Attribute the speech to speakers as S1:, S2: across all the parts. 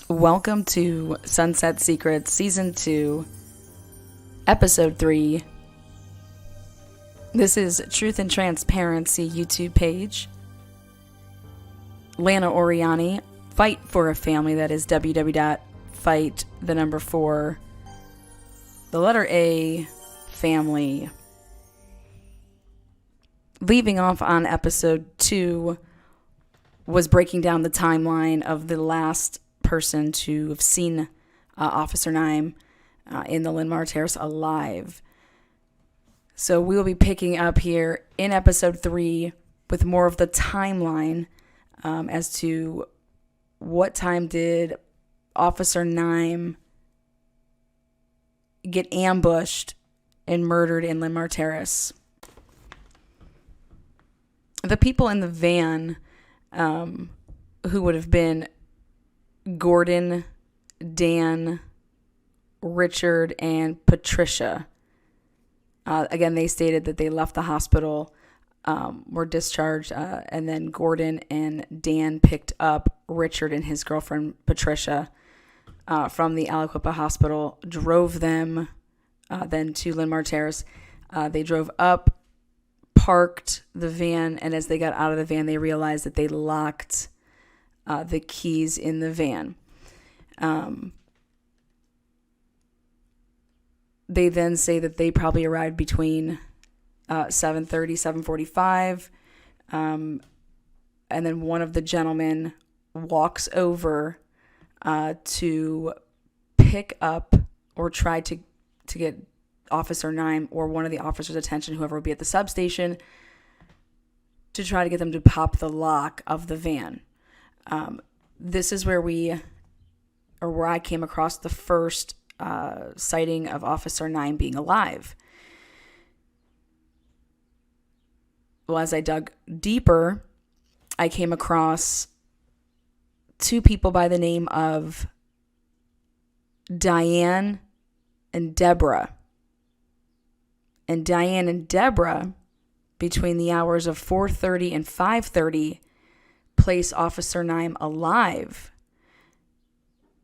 S1: Welcome to Sunset Secrets Season 2, Episode 3. This is Truth and Transparency YouTube page. Lana Oriani, Fight for a Family. That is www.fight4, the letter A, family. Leaving off on Episode 2 was breaking down the timeline of the last person to have seen Officer Naim in the Linmar Terrace alive. So we will be picking up here in Episode 3 with more of the timeline as to what time did Officer Naim get ambushed and murdered in Linmar Terrace. The people in the van who would have been Gordon, Dan, Richard, and Patricia. Again, they stated that they left the hospital, were discharged, and then Gordon and Dan picked up Richard and his girlfriend, Patricia, from the Aliquippa hospital, drove them then to Linmar Terrace. They drove up, parked the van, and as they got out of the van, they realized that they locked the keys in the van. They then say that they probably arrived between 7:30, 7:45, and then one of the gentlemen walks over to pick up or try to get Officer Naim or one of the officers' attention, whoever would be at the substation, to try to get them to pop the lock of the van. This is where I came across the first sighting of Officer Naim being alive. Well, as I dug deeper, I came across two people by the name of Diane and Deborah. And Diane and Deborah, between the hours of 4:30 and 5:30, place Officer Naim alive.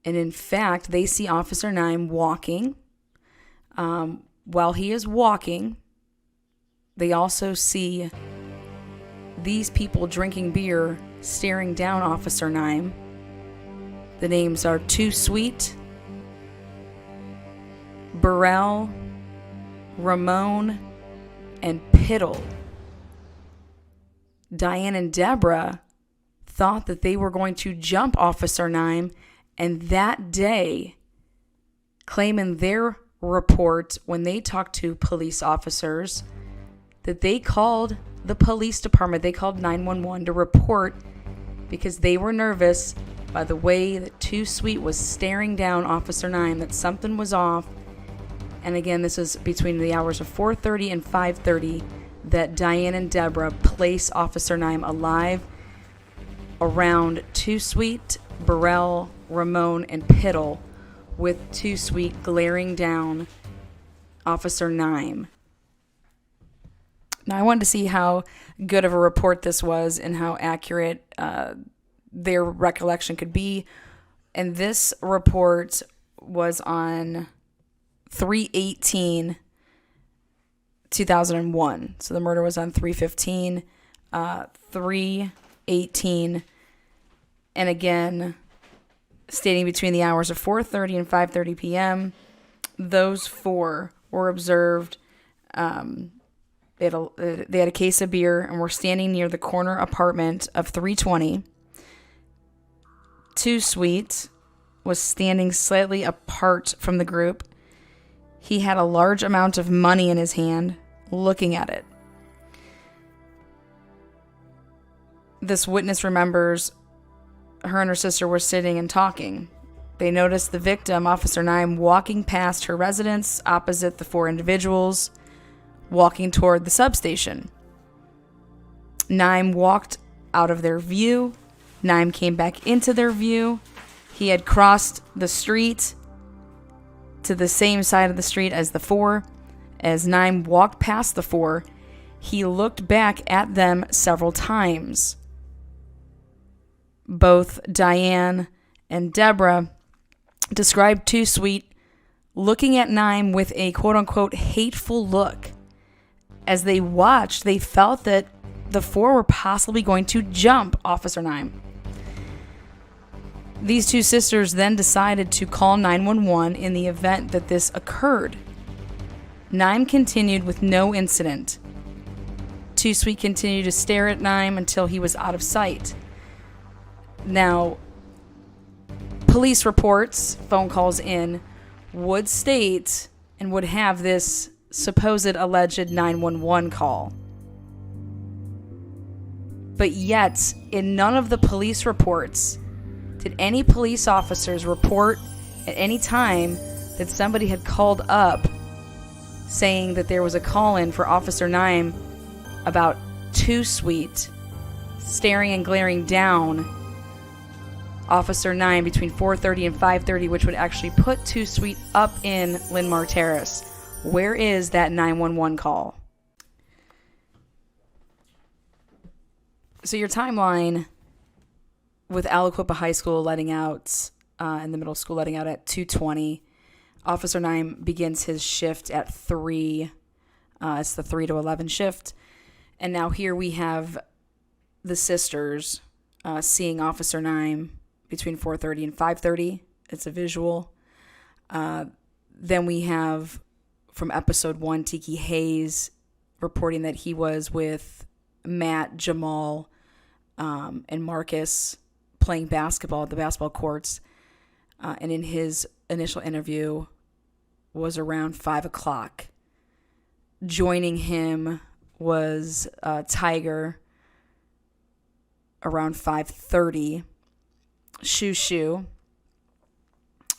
S1: And in fact, they see Officer Naim walking. While he is walking, they also see these people drinking beer, staring down Officer Naim. The names are Too Sweet, Burrell, Ramon, and Piddle. Diane and Deborah thought that they were going to jump Officer Naim, and that day, claim in their report when they talked to police officers that they called the police department, they called 911 to report because they were nervous by the way that Too Sweet was staring down Officer Naim, that something was off. And again, this is between the hours of 4:30 and 5:30 that Diane and Deborah place Officer Naim alive around Too Sweet, Burrell, Ramon, and Piddle, with Too Sweet glaring down Officer Naim. Now, I wanted to see how good of a report this was and how accurate their recollection could be. And this report was on 3/18/2001. So the murder was on 3/15, 3/18, and again, stating between the hours of 4:30 and 5:30 p.m., those four were observed. They had a case of beer and were standing near the corner apartment of 320. Too Sweet was standing slightly apart from the group. He had a large amount of money in his hand, looking at it. This witness remembers her and her sister were sitting and talking. They noticed the victim, Officer Naim, walking past her residence opposite the four individuals, walking toward the substation. Naim walked out of their view. Naim came back into their view. He had crossed the street to the same side of the street as the four. As Naim walked past the four, he looked back at them several times. Both Diane and Deborah described Too Sweet looking at Naim with a quote-unquote hateful look. As they watched, they felt that the four were possibly going to jump Officer Naim. These two sisters then decided to call 911 in the event that this occurred. Naim continued with no incident. Too Sweet continued to stare at Naim until he was out of sight. Now, police reports, phone calls in, would state and would have this supposed alleged 911 call. But yet, in none of the police reports did any police officers report at any time that somebody had called up saying that there was a call-in for Officer Naim about Too Sweet staring and glaring down Officer Naim between 4:30 and 5:30, which would actually put Too Sweet up in Linmar Terrace. Where is that 911 call? So your timeline with Aliquippa High School letting out and the middle school letting out at 2:20. Officer Naim begins his shift at 3. It's the 3 to 11 shift. And now here we have the sisters seeing Officer Naim between 4:30 and 5:30. It's a visual. Then we have from episode 1, Tiki Hayes reporting that he was with Matt, Jamal, and Marcus playing basketball at the basketball courts. And in his initial interview was around 5 o'clock. Joining him was Tiger around 5:30. Shoo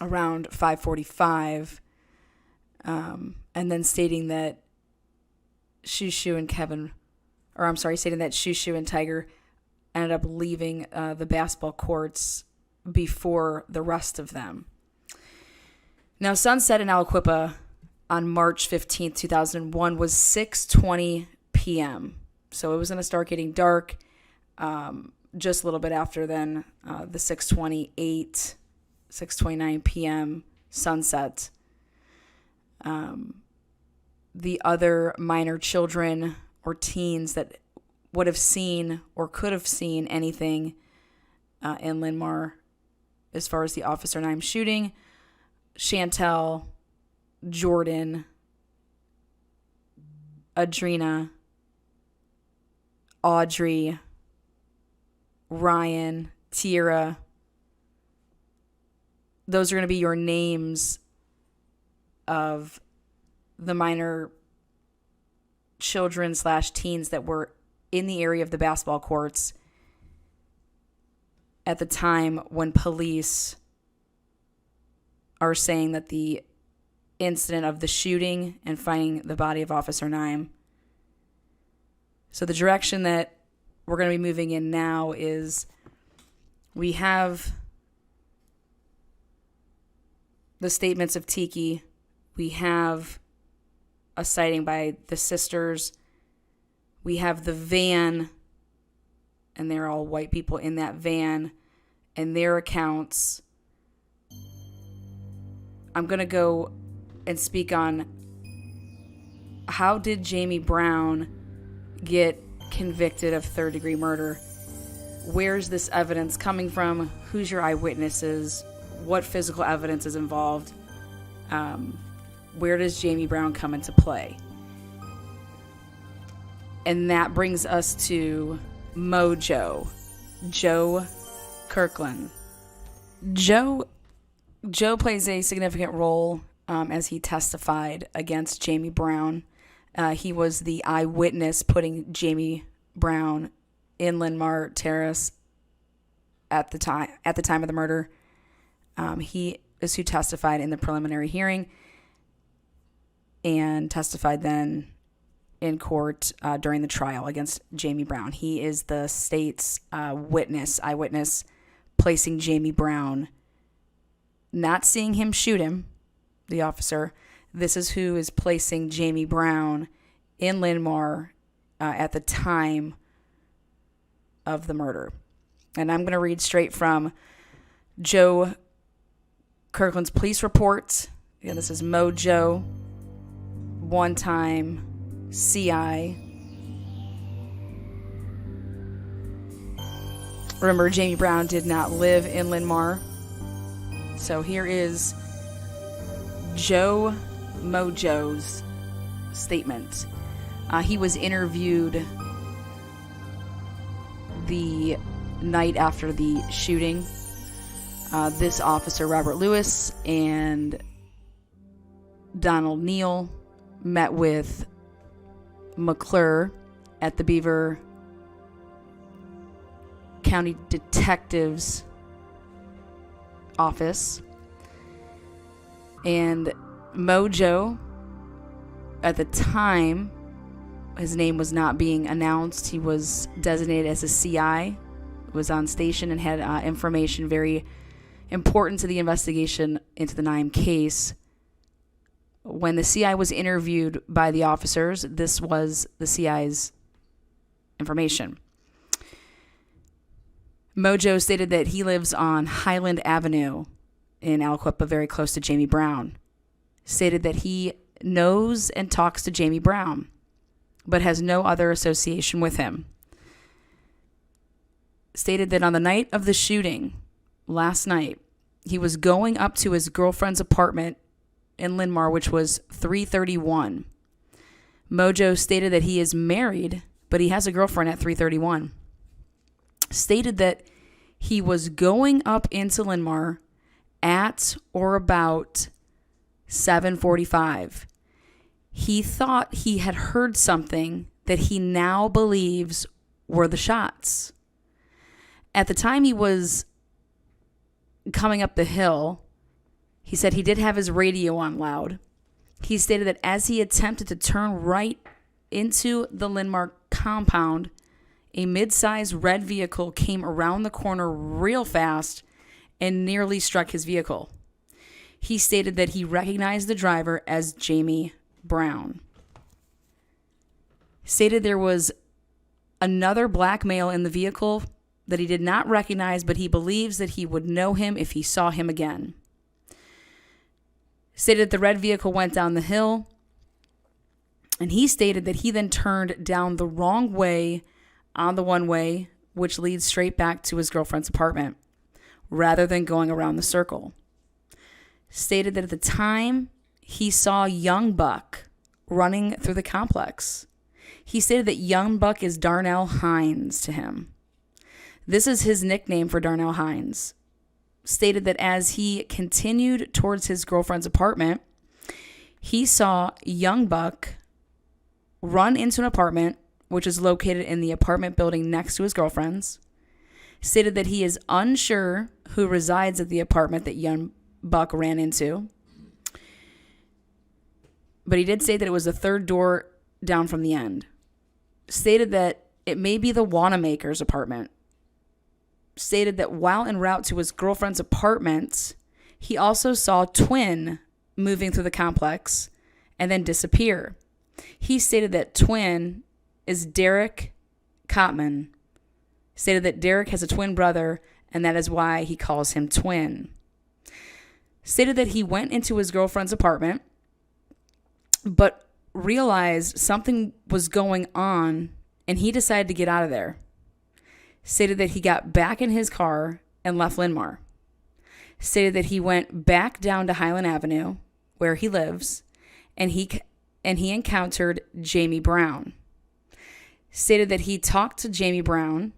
S1: around 5:45. And then stating that Shoo and Shoo and Tiger ended up leaving the basketball courts before the rest of them. Now, sunset in Aliquippa on March 15th, 2001 was 6:20 p.m. So it was going to start getting dark just a little bit after then, the 6:28, 6:29 p.m. sunset. The other minor children or teens that would have seen or could have seen anything in Linmar as far as the Officer Naim shooting, Chantel, Jordan, Adrena, Audrey, Ryan, Tira. Those are going to be your names of the minor children / teens that were in the area of the basketball courts at the time when police are saying that the incident of the shooting and finding the body of Officer Naim. So the direction that we're going to be moving in now is we have the statements of Tiki. We have a sighting by the sisters. We have the van, and they're all white people in that van, and their accounts. I'm going to go and speak on how did Jamie Brown get convicted of third-degree murder? Where's this evidence coming from? Who's your eyewitnesses? What physical evidence is involved? Where does Jamie Brown come into play? And that brings us to Mojo, Joe Kirkland. Joe plays a significant role as he testified against Jamie Brown. He was the eyewitness putting Jamie Brown in Linmar Terrace at the time of the murder. He is who testified in the preliminary hearing and testified then in court during the trial against Jamie Brown. He is the state's eyewitness, placing Jamie Brown, not seeing him shoot him, the officer. This is who is placing Jamie Brown in Linmar at the time of the murder. And I'm going to read straight from Joe Kirkland's police report. Again, this is Mojo, one-time CI. Remember, Jamie Brown did not live in Linmar. So here is Joe Mojo's statement. He was interviewed the night after the shooting. This officer, Robert Lewis, and Donald Neal met with McClure at the Beaver County Detective's office. And Mojo, at the time, his name was not being announced. He was designated as a CI, was on station, and had information very important to the investigation into the Naim case. When the CI was interviewed by the officers, this was the CI's information. Mojo stated that he lives on Highland Avenue in Aliquippa, very close to Jamie Brown. Stated that he knows and talks to Jamie Brown, but has no other association with him. Stated that on the night of the shooting, last night, he was going up to his girlfriend's apartment in Linmar, which was 331. Mojo stated that he is married, but he has a girlfriend at 331. Stated that he was going up into Linmar at or about 7:45. He thought he had heard something that he now believes were the shots. At the time he was coming up the hill, he said he did have his radio on loud. He stated that as he attempted to turn right into the Linmar compound, a mid-sized red vehicle came around the corner real fast and nearly struck his vehicle. He stated that he recognized the driver as Jamie Brown. Stated there was another black male in the vehicle that he did not recognize, but he believes that he would know him if he saw him again. Stated that the red vehicle went down the hill, and he stated that he then turned down the wrong way on the one-way, which leads straight back to his girlfriend's apartment, rather than going around the circle. Stated that at the time, he saw Young Buck running through the complex. He stated that Young Buck is Darnell Hines to him. This is his nickname for Darnell Hines. Stated that as he continued towards his girlfriend's apartment, he saw Young Buck run into an apartment, which is located in the apartment building next to his girlfriend's. Stated that he is unsure who resides at the apartment that Young Buck ran into. But he did say that it was the third door down from the end. Stated that it may be the Wanamaker's apartment. Stated that while en route to his girlfriend's apartment, he also saw Twin moving through the complex and then disappear. He stated that Twin is Derek Cotman. Stated that Derek has a twin brother, and that is why he calls him Twin. Stated that he went into his girlfriend's apartment, but realized something was going on, and he decided to get out of there. Stated that he got back in his car and left Linmar. Stated that he went back down to Highland Avenue, where he lives, and he encountered Jamie Brown. Stated that he talked to Jamie Brown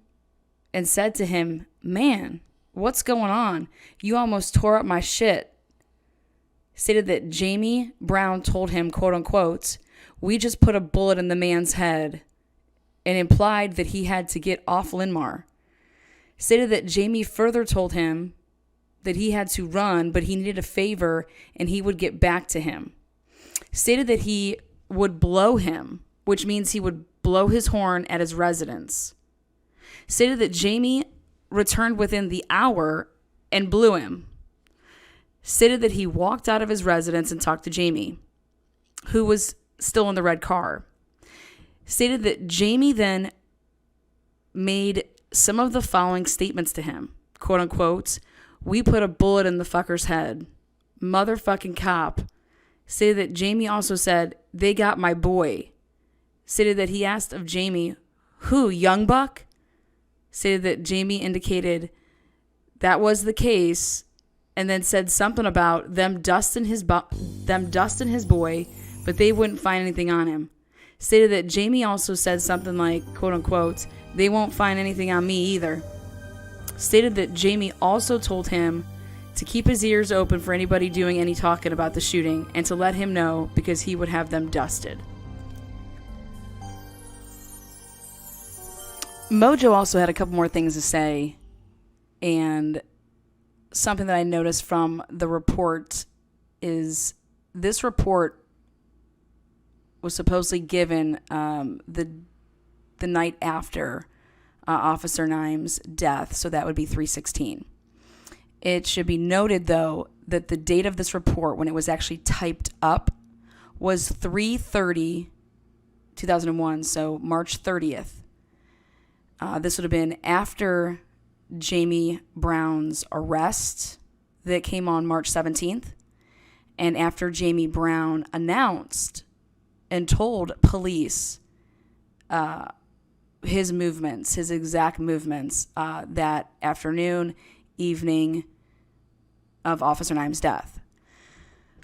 S1: and said to him, "Man, what's going on? You almost tore up my shit." Stated that Jamie Brown told him, quote unquote, "We just put a bullet in the man's head," and implied that he had to get off Linmar. Stated that Jamie further told him that he had to run, but he needed a favor and he would get back to him. Stated that he would blow him, which means he would blow his horn at his residence. Stated that Jamie returned within the hour and blew him. Stated that he walked out of his residence and talked to Jamie, who was still in the red car. Stated that Jamie then made some of the following statements to him, quote unquote, We put a bullet in the fucker's head. Motherfucking cop. Stated that Jamie also said, they got my boy. Stated that he asked of Jamie, who, young buck? Stated that Jamie indicated that was the case, and then said something about them dusting his boy, but they wouldn't find anything on him. Stated that Jamie also said something like, quote unquote, they won't find anything on me either. Stated that Jamie also told him to keep his ears open for anybody doing any talking about the shooting and to let him know because he would have them dusted. Mojo also had a couple more things to say, and something that I noticed from the report is this report was supposedly given the night after Officer Naim's death, so that would be 3/16. It should be noted, though, that the date of this report, when it was actually typed up, was 3/30/2001, so March 30th. This would have been after Jamie Brown's arrest that came on March 17th, and after Jamie Brown announced and told police his movements, his exact movements, that afternoon, evening of Officer Naim's death.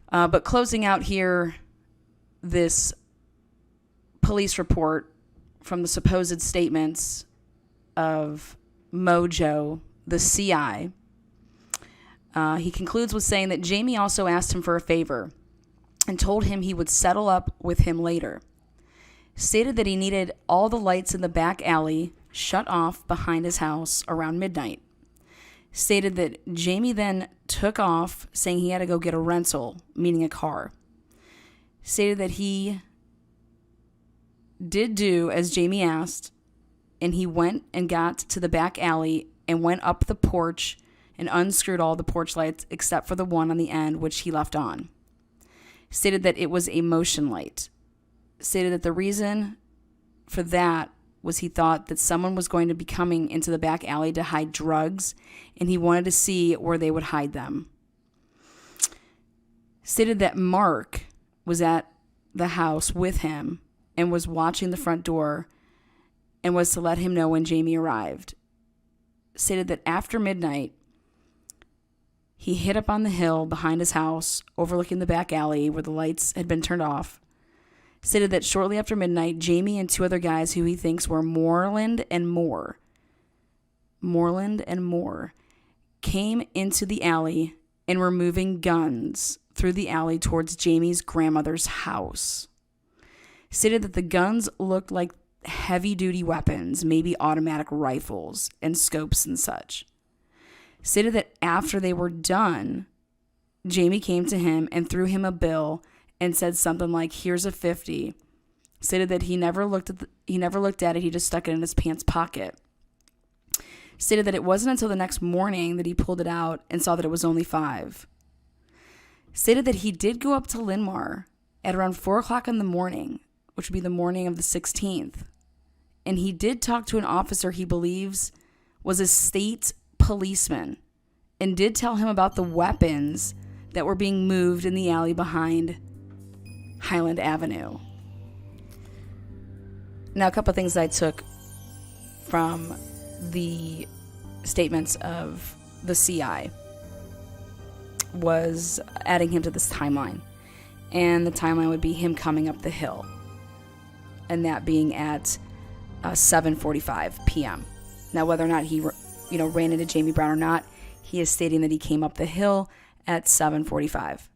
S1: But closing out here, this police report from the supposed statements of Mojo, the CI, he concludes with saying that Jamie also asked him for a favor and told him he would settle up with him later. Stated that he needed all the lights in the back alley shut off behind his house around midnight. Stated that Jamie then took off, saying he had to go get a rental, meaning a car. Stated that he did do as Jamie asked, and he went and got to the back alley and went up the porch and unscrewed all the porch lights except for the one on the end, which he left on. Stated that it was a motion light. Stated that the reason for that was he thought that someone was going to be coming into the back alley to hide drugs, and he wanted to see where they would hide them. Stated that Mark was at the house with him and was watching the front door and was to let him know when Jamie arrived. Stated that after midnight, he hid up on the hill behind his house, overlooking the back alley where the lights had been turned off. Stated that shortly after midnight, Jamie and two other guys who he thinks were Moreland and Moore, came into the alley and were moving guns through the alley towards Jamie's grandmother's house. Stated that the guns looked like heavy-duty weapons, maybe automatic rifles and scopes and such. Stated that after they were done, Jamie came to him and threw him a bill and said something like, "Here's a 50." Stated that he never looked at it, he just stuck it in his pants pocket. Stated that it wasn't until the next morning that he pulled it out and saw that it was only 5. Stated that he did go up to Linmar at around 4 o'clock in the morning, which would be the morning of the 16th. And he did talk to an officer he believes was a state policeman and did tell him about the weapons that were being moved in the alley behind Highland Avenue. Now, a couple of things that I took from the statements of the CI was adding him to this timeline. And the timeline would be him coming up the hill, and that being at 7:45 p.m. Now, whether or not he ran into Jamie Brown or not, he is stating that he came up the hill at 7:45.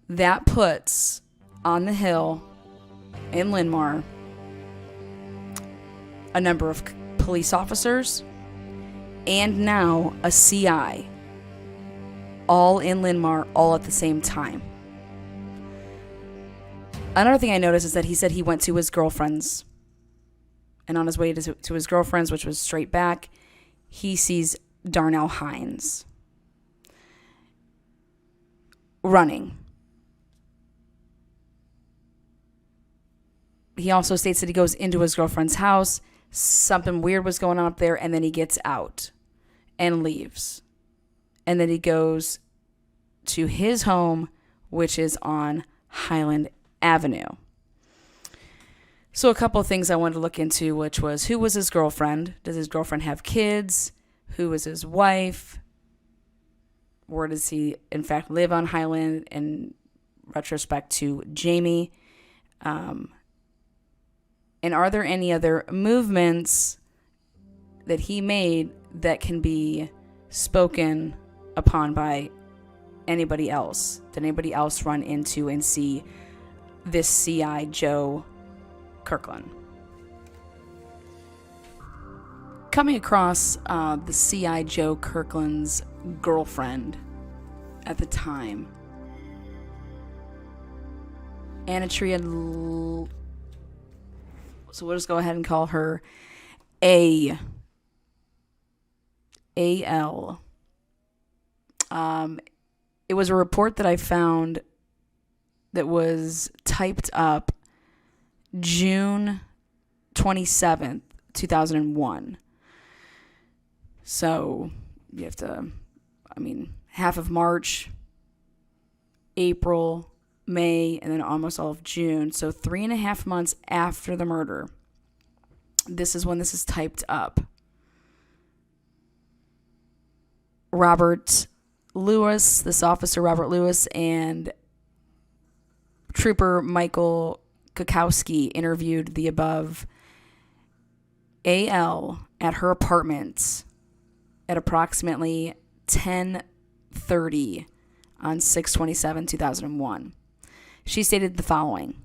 S1: That puts on the hill in Linmar a number of police officers and now a CI, all in Linmar, all at the same time. Another thing I noticed is that he said he went to his girlfriend's, and on his way to his girlfriend's, which was straight back, he sees Darnell Hines running. He also states that he goes into his girlfriend's house, something weird was going on up there, and then he gets out and leaves. and then he goes to his home, which is on Highland Avenue. So a couple of things I wanted to look into, which was, who was his girlfriend? Does his girlfriend have kids? Who was his wife? Where does he, in fact, live on Highland in retrospect to Jamie? And are there any other movements that he made that can be spoken upon by anybody else? Did anybody else run into and see this CI Joe Kirkland? Coming across the CI Joe Kirkland's girlfriend at the time, Anatria, so we'll just go ahead and call her A-L. It was a report that I found that was typed up June 27th, 2001. So you have to, half of March, April, May, and then almost all of June. So 3.5 months after the murder. This is when this is typed up. Robert Lewis, this officer Robert Lewis, and Trooper Michael Kukowski interviewed the above AL at her apartment at approximately 10:30 on 6/27/2001. She stated the following.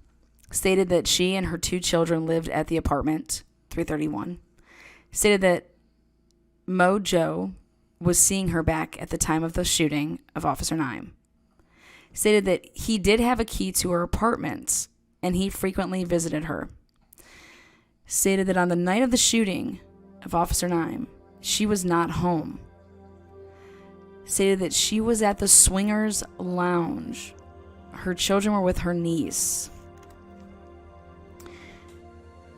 S1: Stated that she and her 2 children lived at the apartment, 331. Stated that Mojo was seeing her back at the time of the shooting of Officer Naim. Stated that he did have a key to her apartment and he frequently visited her. Stated that on the night of the shooting of Officer Naim, she was not home. Stated that she was at the Swingers Lounge. Her children were with her niece.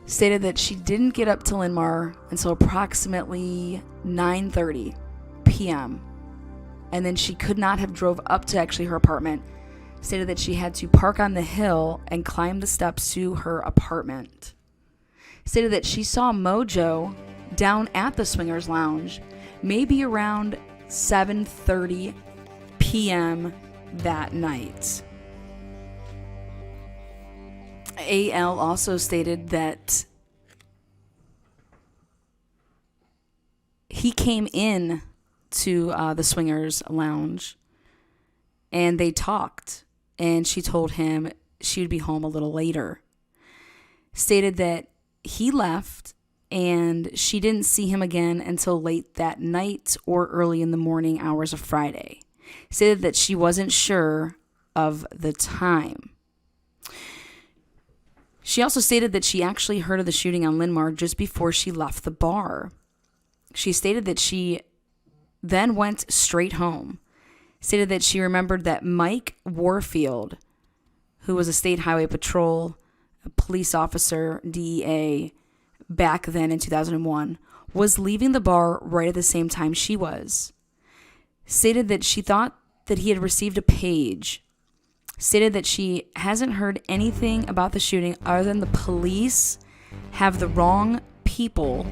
S1: Stated that she didn't get up to Linmar until approximately 9:30 p.m. And then she could not have drove up to actually her apartment. Stated that she had to park on the hill and climb the steps to her apartment. Stated that she saw Mojo down at the Swingers Lounge maybe around 7:30 p.m. that night. AL also stated that he came in to the Swingers Lounge and they talked, and she told him she would be home a little later. Stated that he left and she didn't see him again until late that night or early in the morning hours of Friday. Stated that she wasn't sure of the time. She also stated that she actually heard of the shooting on Linmar just before she left the bar. She stated that she then went straight home. Stated that she remembered that Mike Warfield, who was a state highway patrol, a police officer, DEA, back then in 2001, was leaving the bar right at the same time she was. Stated that she thought that he had received a page. Stated that she hasn't heard anything about the shooting other than the police have the wrong people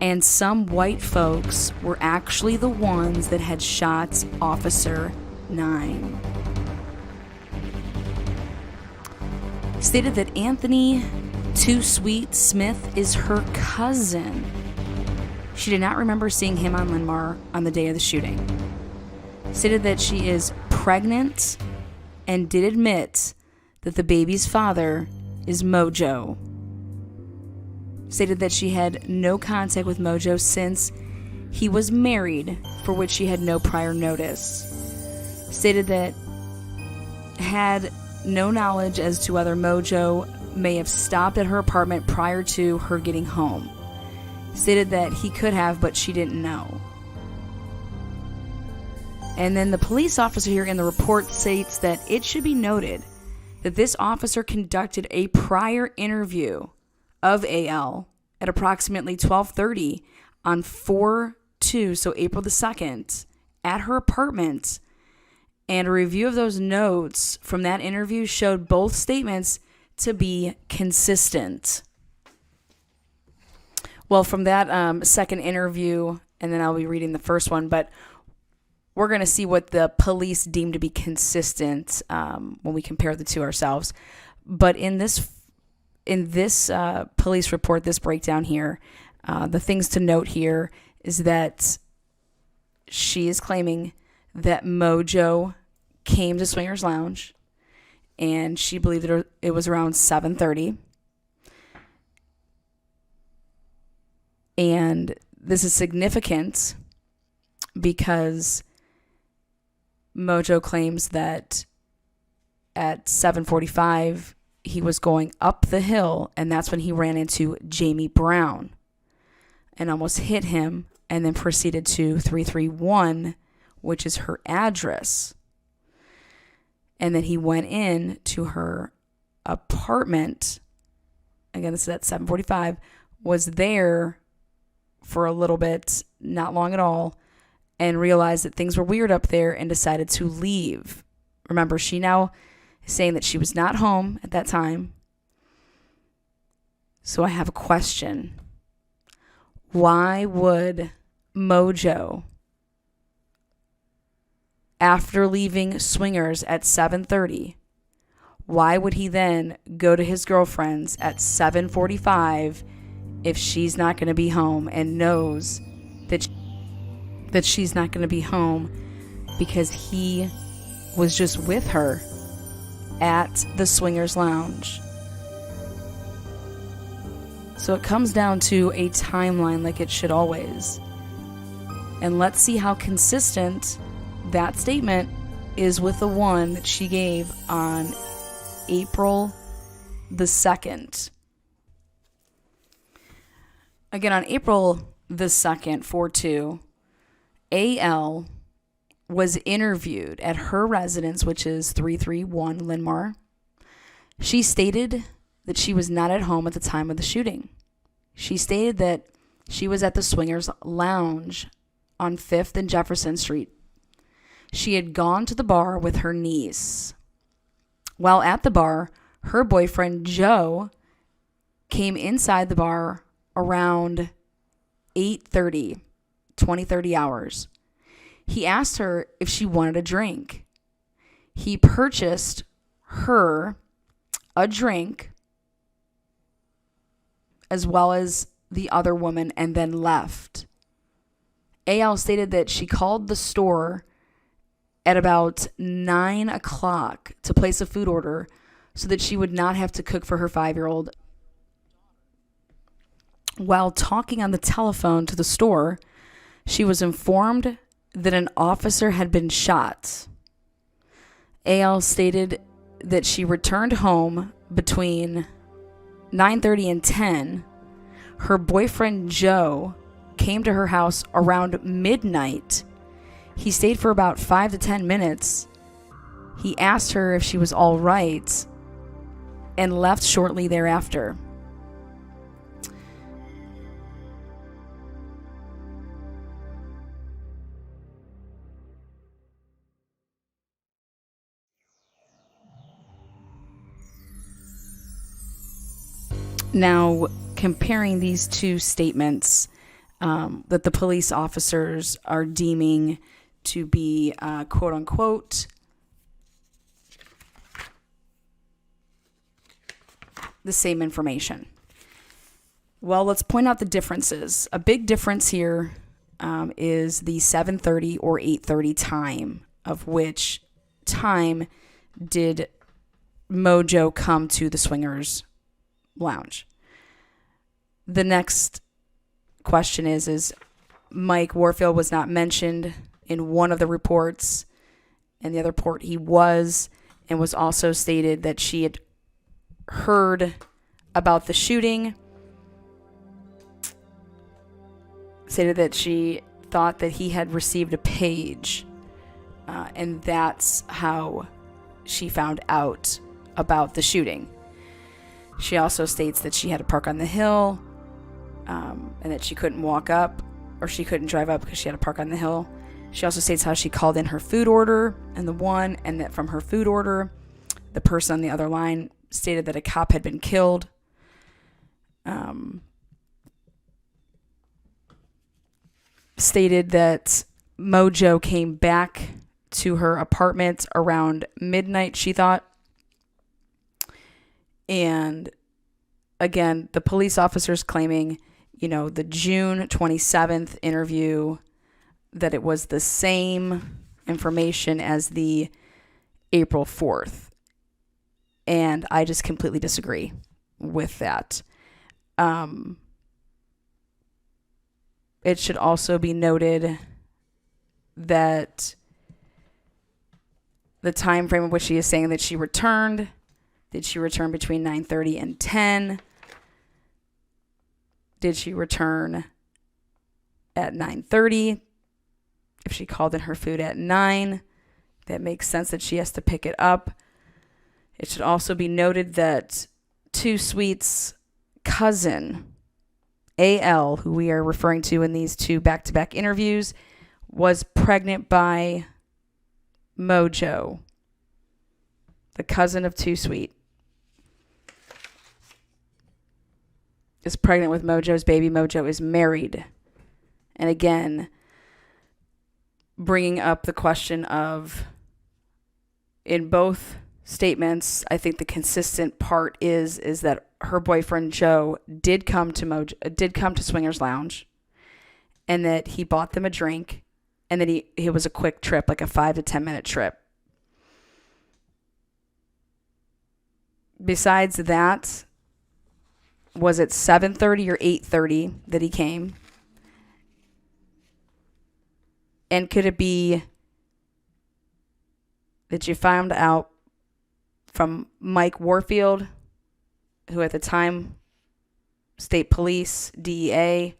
S1: and some white folks were actually the ones that had shot Officer Naim. Stated that Anthony Too Sweet Smith is her cousin. She did not remember seeing him on Linmar on the day of the shooting. Stated that she is pregnant and did admit that the baby's father is Mojo. Stated that she had no contact with Mojo since he was married, for which she had no prior notice. Stated that had no knowledge as to whether Mojo may have stopped at her apartment prior to her getting home. Stated that he could have, but she didn't know. And then the police officer here in the report states that it should be noted that this officer conducted a prior interview of AL at approximately 12:30 on 4/2, so April the 2nd, at her apartment, and a review of those notes from that interview showed both statements to be consistent. Well, from that second interview, and then I'll be reading the first one, but we're going to see what the police deemed to be consistent when we compare the two ourselves. But in this police report, this breakdown here, the things to note here is that she is claiming that Mojo came to Swingers Lounge, and she believed that it was around 7:30. And this is significant because Mojo claims that at 7:45 he was going up the hill, and that's when he ran into Jamie Brown and almost hit him, and then proceeded to 331, which is her address. And then he went in to her apartment. Again, this is at 7:45, was there for a little bit, not long at all, and realized that things were weird up there and decided to leave. Remember, she now is saying that she was not home at that time. So I have a question. Why would Mojo, after leaving Swingers at 7:30, why would he then go to his girlfriend's at 7:45 if she's not going to be home, and knows that she's not going to be home because he was just with her at the Swingers Lounge? So it comes down to a timeline like it should always. And let's see how consistent that statement is with the one that she gave on April the 2nd. Again, on April the 2nd, 4/2, AL was interviewed at her residence, which is 331 Linmar. She stated that she was not at home at the time of the shooting. She stated that she was at the Swingers Lounge on 5th and Jefferson Street. She had gone to the bar with her niece. While at the bar, her boyfriend Joe came inside the bar around 8:30, 20-30 hours. He asked her if she wanted a drink. He purchased her a drink as well as the other woman and then left. AL stated that she called the store at about 9 o'clock to place a food order so that she would not have to cook for her 5-year-old. While talking on the telephone to the store, she was informed that an officer had been shot. AL stated that she returned home between 9:30 and 10. Her boyfriend Joe came to her house around midnight. He stayed for about 5 to 10 minutes. He asked her if she was all right and left shortly thereafter. Now, comparing these two statements that the police officers are deeming to be quote unquote the same information. Well, let's point out the differences. A big difference here is the 7:30 or 8:30 time, of which time did Mojo come to the Swingers Lounge. The next question is Mike Warfield was not mentioned in one of the reports, and the other report he was, and was also stated that she had heard about the shooting, stated that she thought that he had received a page, and that's how she found out about the shooting. She also states that she had to park on the hill, and that she couldn't walk up, or she couldn't drive up because she had to park on the hill. She also states how she called in her food order and that from her food order, the person on the other line stated that a cop had been killed. Stated that Mojo came back to her apartment around midnight, she thought. And again, the police officers claiming, the June 27th interview, that it was the same information as the April 4th. And I just completely disagree with that. It should also be noted that the time frame of which she is saying that she returned, did she return between 9:30 and 10? Did she return at 9:30? If she called in her food at 9, that makes sense that she has to pick it up. It should also be noted that Two Sweet's cousin, AL, who we are referring to in these two back-to-back interviews, was pregnant by Mojo, the cousin of Two Sweet, is pregnant with Mojo's baby. Mojo is married. And again, bringing up the question of, in both statements, I think the consistent part is that her boyfriend Joe did come to Swingers Lounge, and that he bought them a drink, and that it was a quick trip, like a 5 to 10 minute trip. Besides that, was it 7:30 or 8:30 that he came? And could it be that you found out from Mike Warfield, who at the time, state police, DEA,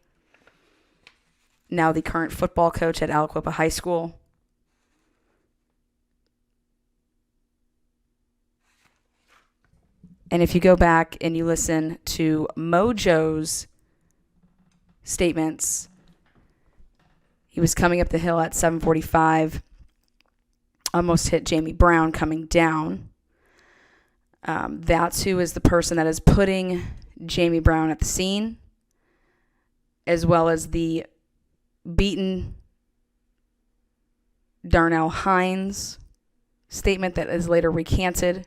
S1: now the current football coach at Aliquippa High School? And if you go back and you listen to Mojo's statements, he was coming up the hill at 7:45, almost hit Jamie Brown coming down. That's who is the person that is putting Jamie Brown at the scene, as well as the beaten Darnell Hines statement that is later recanted.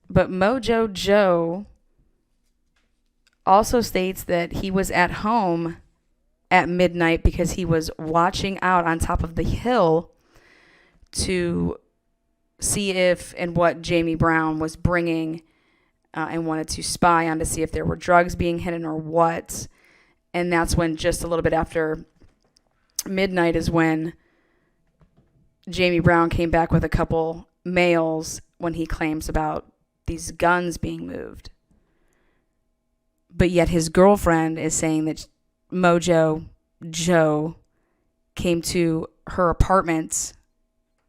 S1: But Mojo Joe also states that he was at home at midnight because he was watching out on top of the hill to see if and what Jamie Brown was bringing, and wanted to spy on to see if there were drugs being hidden or what. And that's when, just a little bit after midnight, is when Jamie Brown came back with a couple males when he claims about these guns being moved. But yet his girlfriend is saying that Mojo Joe came to her apartment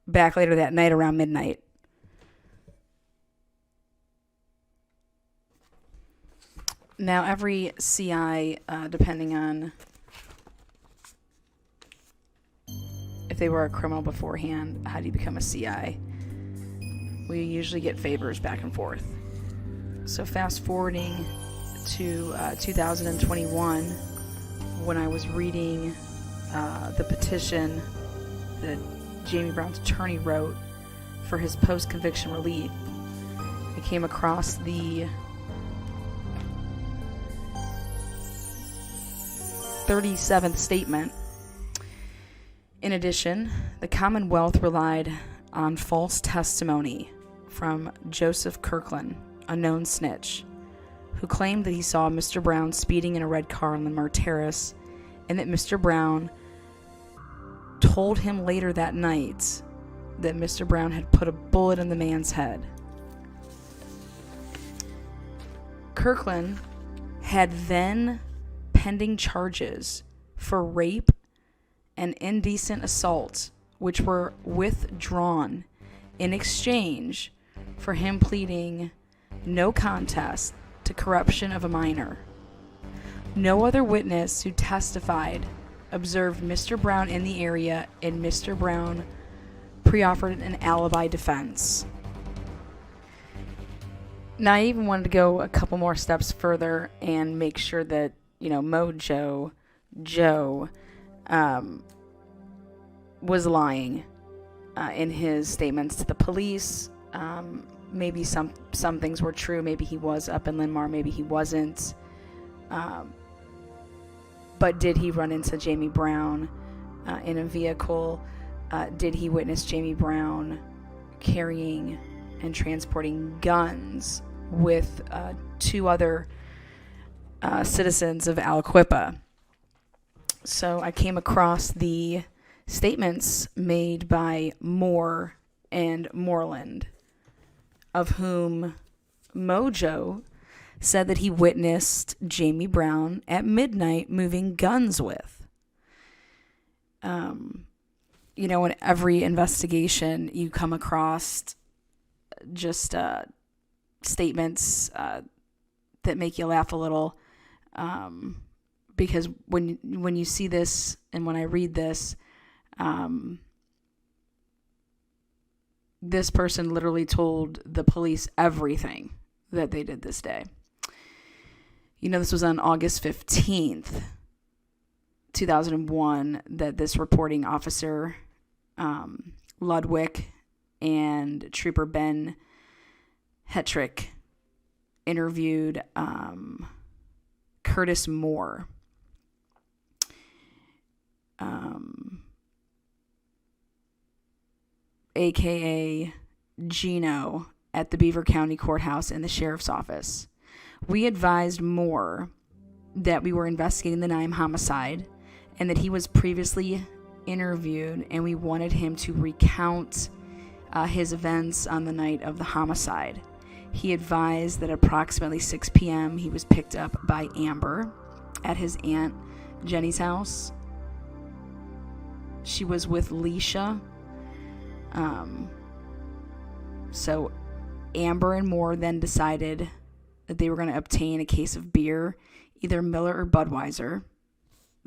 S1: back later that night around midnight. Now, every CI, depending on if they were a criminal beforehand, how do you become a CI? We usually get favors back and forth. So fast forwarding to 2021, when I was reading the petition that Jamie Brown's attorney wrote for his post-conviction relief, I came across the 37th statement. In addition, the Commonwealth relied on false testimony from Joseph Kirkland, a known snitch, who claimed that he saw Mr. Brown speeding in a red car on Linmar Terrace, and that Mr. Brown told him later that night that Mr. Brown had put a bullet in the man's head. Kirkland had then pending charges for rape and indecent assault, which were withdrawn in exchange for him pleading no contest to corruption of a minor. No other witness who testified observed Mr. Brown in the area, and Mr. Brown pre-offered an alibi defense. Now, I even wanted to go a couple more steps further and make sure that, Mojo, Joe, was lying in his statements to the police. Maybe some things were true. Maybe he was up in Linmar. Maybe he wasn't. But did he run into Jamie Brown in a vehicle? Did he witness Jamie Brown carrying and transporting guns with 2 other citizens of Aliquippa? So I came across the statements made by Moore and Moreland, of whom Mojo said that he witnessed Jamie Brown at midnight moving guns with. In every investigation, you come across just statements that make you laugh a little, because when you see this and when I read this, this person literally told the police everything that they did this day. This was on August 15th, 2001, that this reporting officer, Ludwig, and Trooper Ben Hetrick interviewed Curtis Moore. AKA Gino, at the Beaver County Courthouse in the Sheriff's Office. We advised Moore that we were investigating the Naim homicide and that he was previously interviewed, and we wanted him to recount his events on the night of the homicide. He advised that approximately 6 p.m. he was picked up by Amber at his Aunt Jenny's house. She was with Leisha. So Amber and Moore then decided that they were going to obtain a case of beer, either Miller or Budweiser.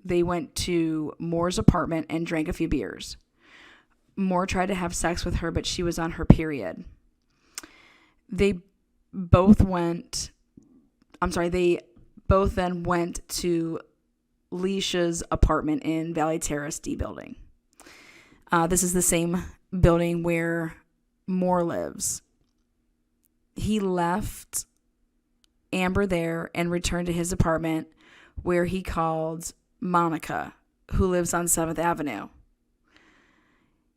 S1: They went to Moore's apartment and drank a few beers. Moore tried to have sex with her, but she was on her period. They both then went to Leisha's apartment in Valley Terrace D building. This is the same building where Moore lives. He left Amber there and returned to his apartment, where he called Monica, who lives on 7th Avenue.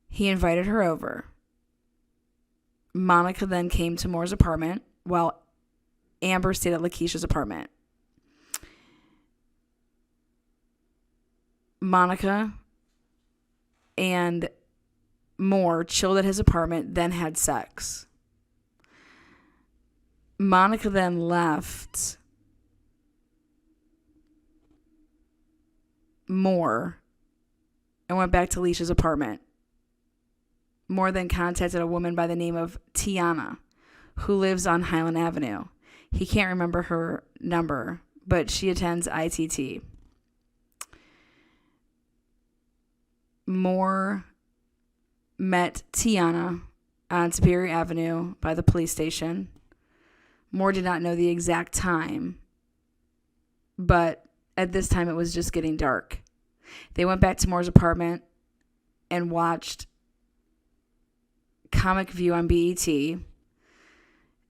S1: He invited her over. Monica then came to Moore's apartment while Amber stayed at Lakeisha's apartment. Monica and Moore chilled at his apartment, then had sex. Monica then left Moore and went back to Leisha's apartment. Moore then contacted a woman by the name of Tiana, who lives on Highland Avenue. He can't remember her number, but she attends ITT. Moore met Tiana on Superior Avenue by the police station. Moore did not know the exact time, but at this time it was just getting dark. They went back to Moore's apartment and watched Comic View on BET.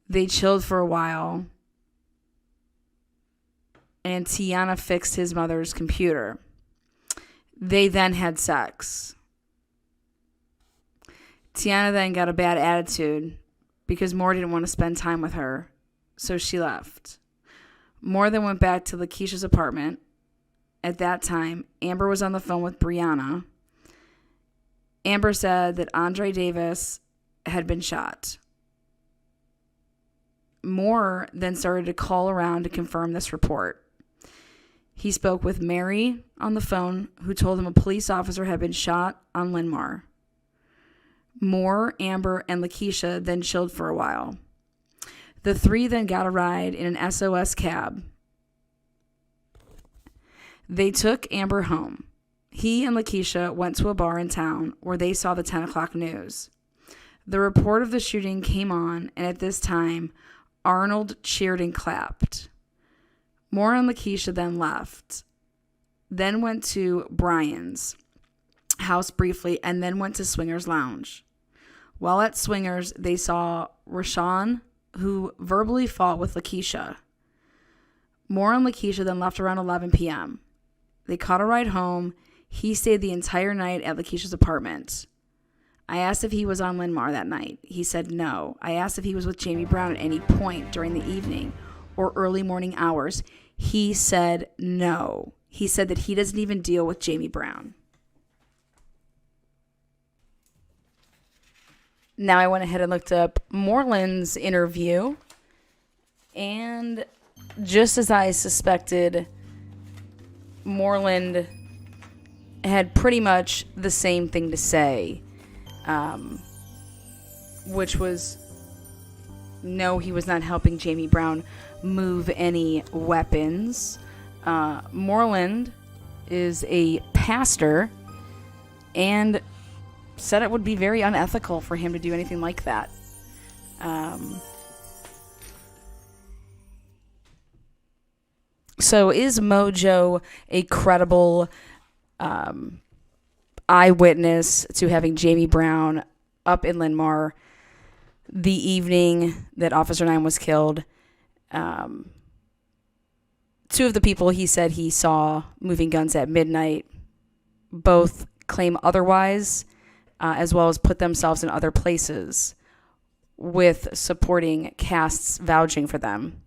S1: They chilled for a while, and Tiana fixed his mother's computer. They then had sex. Tiana then got a bad attitude because Moore didn't want to spend time with her, so she left. Moore then went back to Lakeisha's apartment. At that time, Amber was on the phone with Brianna. Amber said that Andre Davis had been shot. Moore then started to call around to confirm this report. He spoke with Mary on the phone, who told him a police officer had been shot on Linmar. Moore, Amber, and Lakeisha then chilled for a while. The three then got a ride in an SOS cab. They took Amber home. He and Lakeisha went to a bar in town where they saw the 10 o'clock news. The report of the shooting came on, and at this time, Arnold cheered and clapped. Moore and Lakeisha then left, then went to Brian's house briefly, and then went to Swingers Lounge. While at Swingers, they saw Rashawn, who verbally fought with Lakeisha. Moore and Lakeisha then left around 11 p.m. They caught a ride home. He stayed the entire night at Lakeisha's apartment. I asked if he was on Linmar that night. He said no. I asked if he was with Jamie Brown at any point during the evening or early morning hours. He said no. He said that he doesn't even deal with Jamie Brown. Now I went ahead and looked up Moreland's interview, and just as I suspected, Moreland had pretty much the same thing to say, which was no, he was not helping Jamie Brown move any weapons. Moreland is a pastor and said it would be very unethical for him to do anything like that. So is Mojo a credible eyewitness to having Jamie Brown up in Linmar the evening that Officer Naim was killed? Two of the people he said he saw moving guns at midnight both claim otherwise, as well as put themselves in other places with supporting casts vouching for them.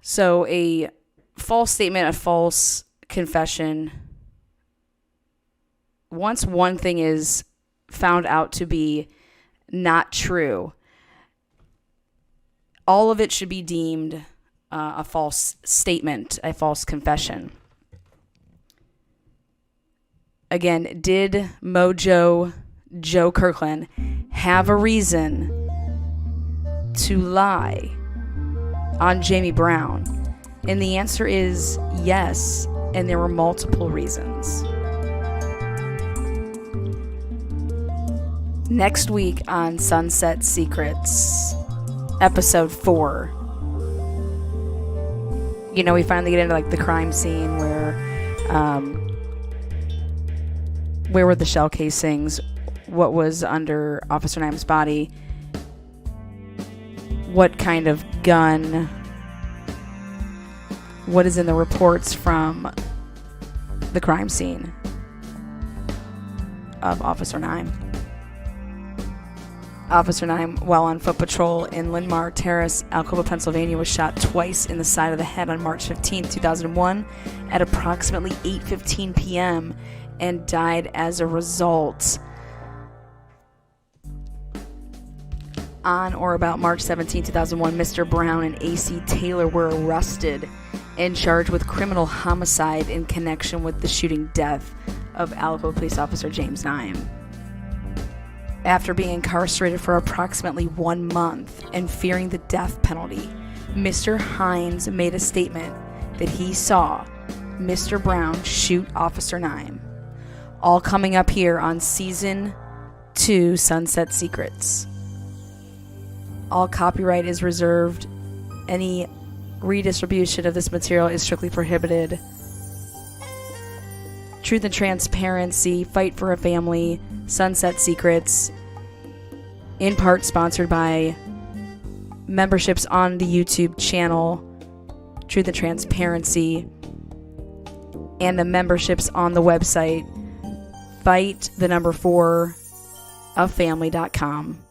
S1: So a false statement, a false confession, once one thing is found out to be not true, all of it should be deemed a false statement, a false confession. Again, did Mojo Joe Kirkland have a reason to lie on Jamie Brown? And the answer is yes, and there were multiple reasons. Next week on Sunset Secrets, episode 4, we finally get into like the crime scene where were the shell casings, what was under Officer Naim's body, what kind of gun, what is in the reports from the crime scene of Officer Naim. Officer Naim, while on foot patrol in Linmar Terrace, Aliquippa, Pennsylvania, was shot twice in the side of the head on March 15, 2001 at approximately 8:15 p.m. and died as a result. On or about March 17, 2001, Mr. Brown and A.C. Taylor were arrested and charged with criminal homicide in connection with the shooting death of Aliquippa Police Officer James Naim. After being incarcerated for approximately 1 month and fearing the death penalty, Mr. Hines made a statement that he saw Mr. Brown shoot Officer Naim. All coming up here on Season 2 Sunset Secrets. All copyright is reserved. Any redistribution of this material is strictly prohibited. Truth and Transparency, Fight for a Family, Sunset Secrets, in part sponsored by memberships on the YouTube channel Truth and Transparency, and the memberships on the website fight4family.com.